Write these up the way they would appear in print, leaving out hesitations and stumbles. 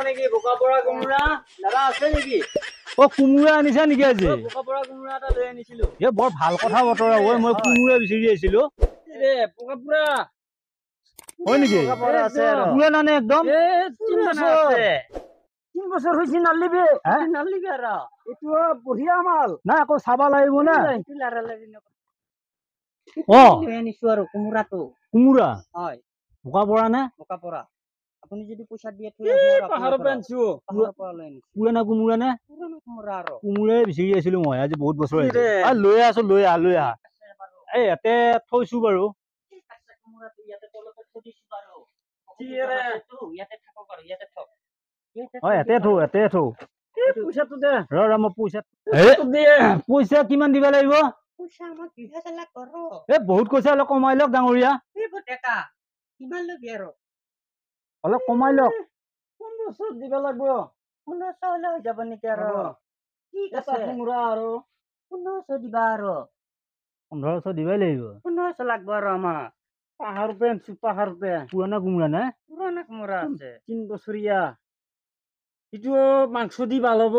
নেকি বোকা পৰা কোমোৰা দাদা আছে নেকি? ও কোমোৰা আনিছা নেকি আজি? বোকা পৰা কোমোৰা এটা লৈ আনিছিলো। এ বৰ ভাল কথা বতৰা ঐ, মই কোমোৰা বিচাৰি আছিলো। ৰে বোকা পৰা হয় নেকি? বোকা পৰা আছে আৰু পুৰণা নে একদম? 3 বছৰ হৈছে নালিবি নালিবি আৰু এইটো বঢ়িয়া মাল নাই আকৌ চাবা লাগিব না। এইটো লাৰা লাৰি নকৰ। অ লৈ আনিছো আৰু কোমোৰাটো। কোমোৰা হয় বোকা পৰা নে? বোকা পৰা। আপুনি যদি পইচা দিয়ে থৈ আহিব পাহাৰৰ পৰা আনিছো। পাহাৰৰ পৰা লৈ আনিছো। পুৰণা কোমোৰা নে? পুৰণা কোমোৰা আৰু কোমোৰাই বিচাৰি আছিলো মই আজি বহুত বছৰ হৈছে। লৈ আছো লৈ আহা। এই ইয়াতে থৈছো বাৰু। কোমোৰাটো ইয়াতে তলতে থৈ দিছো বাৰু। ইয়াতে থাকক আৰু ইয়াতে থক। ইয়াতে থো। পইচাটো দে। ৰ মই পইচা কিমান দিব লাগিব? পইচা আমাক 2000 লাখ কৰো। এ বহুত কৈছে অলপ কমাই লওক ডাঙৰীয়া। ডেকা কিমান লবি আৰু অলপ কমাই লওক। 1500 দিব লাগিব। 1500 হলে হৈ যাব নেকি আৰু? ঠিক আছে কোমোৰা আৰু 1500 দিবা আৰু 1500 দিবই লাগিব। 1500 লাগব আৰু আমাৰ পাহাৰ পেন পাহাৰ পে পুৰণা কোমোৰা নে? পুৰণা কোমোৰা আছে 3 বছৰীয়া। ইটো মাংস দি ভাল হ'ব।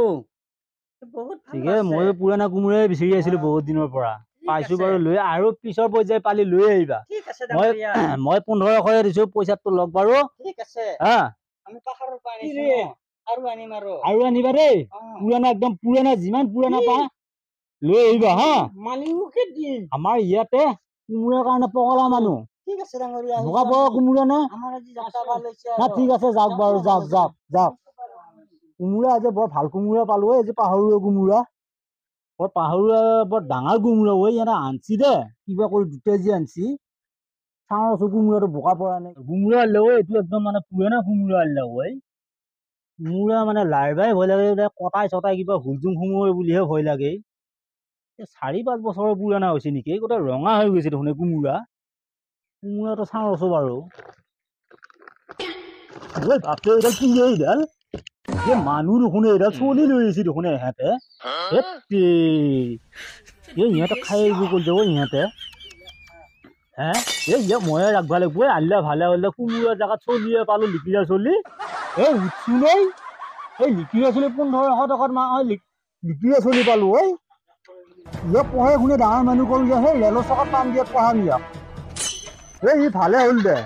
বহুত ভাল ঠিকে আছে। মই পুৰণা কোমোৰাই বিচাৰি আছিলো বহুত দিনৰ পৰা। পাইছো বাৰু লৈ আৰু পিছৰ পৰ্যায় পালি লৈ আহিবা। ঠিক আছে মই ডাঙৰীয়া। মই 1500 দিছো পইচাটো লগ বাৰু। ঠিক আছে হা আমি পাহাৰৰ পৰা আনিছো আৰু আনিম আৰু আনিবা দেই। পুৰণা একদম পুৰণা যিমান পুৰণা পা লৈ আহিবা হা। মালিককে দিম। আমাৰ ইয়াতে কোমোৰাৰ কাৰণে পগলা মানুহ। ঠিক আছে ডাঙৰীয়া। বোকা পৰা কোমোৰা নে? আমাৰ আজি যাত্ৰা ভাল হৈছে না আৰু ঠিক আছে যাওক বাৰু যাওক। কোমোৰা আজি বৰ ভাল কোমোৰা পালো এই যে পাহাৰুৱা কোমোৰা। বৰ পাহাৰুৱা বৰ ডাঙৰ কোমোৰা ঐ ইয়াতে আনছি দে কিবা কৰি দুটা যি আনছি। চাওঁ কোমোৰাটো বোকা পৰা নাই। কোমোৰা আনিলে এইটো একদম মানে পুৰণা কোমোৰা আনিলে ঐ। কোমোৰা মানে লাৰবাই ভয় লাগে কটাই চটাই কিবা হুলজুং সোমোৱাই বুলিহে ভয় লাগে। 4-5 বছৰৰ পুৰণা হৈছে নেকি? গোটেই ৰঙা হৈ গৈছে দেখোন কোমোৰা। কোমোৰাটো চাওঁ আছো বাৰু। মানুহ দেখোন এইডাল চলি লৈ আহিছে দেখোন ইহঁতে। ইহঁতে খাই কৰি যাব ইহঁতে। হে মই ৰাখবা লাগিব আনিলে ভালে হলে কোমোৰা জেগাত চলিয়ে পালো লিকিৰা চলি। উঠছো নাই এই লিকিৰা চলি 1500 টকাত লিকিৰা চলি পালো ঐ। ইয়াক পঢ়াই শুনে ডাঙৰ মানুহ কৰো যে সেই ৰেলৰ চকাত পাম দিয়াত পঢ়াম ইয়াক। ই ভালে হ'ল দে।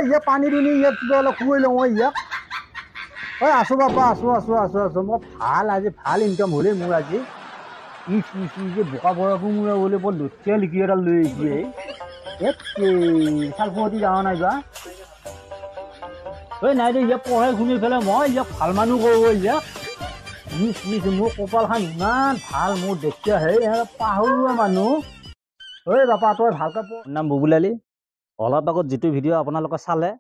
ইয়াক পানী দুনি ইয়াক কিবা অলপ খুৱাই লওঁ ইয়াক। আছো বাপা আছো। মই ভাল আজি ভাল ইনকাম হলে মোৰ আজি। যে বোকা বৰা কোমোৰা বোলে বৰ লুচিয়া লিকি এডাল লৈ আহিছে। চালপুৰতি যাৱা নাই বা নাই দে ইয়াক পঢ়াই শুনি পেলাই মই ইয়াক ভাল মানুহ কৰো ইয়াক। মোৰ কপাল খান ইমান ভাল মোৰ দেখি পাহৰুৱা মানুহ। বাপা তই ভালকে নাম বুবুলালি। অলপ আগত যিটো ভিডিঅ' আপোনালোকে চালে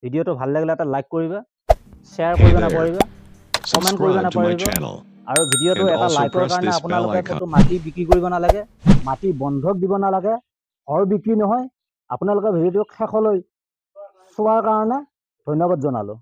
ভিডিঅ'টো ভাল লাগিলে এটা লাইক কৰিবা, শ্বেয়াৰ কৰিব নাপাহৰিবা, কমেণ্ট কৰিব নাপাহৰিবা। আৰু ভিডিঅ'টো এটা লাইকৰ কাৰণে আপোনালোকে ক'তো মাটি বিক্ৰী কৰিব নালাগে, মাটি বন্ধক দিব নালাগে, ঘৰ বিক্ৰী নহয়। আপোনালোকে ভিডিঅ'টো শেষলৈ চোৱাৰ কাৰণে ধন্যবাদ জনালো।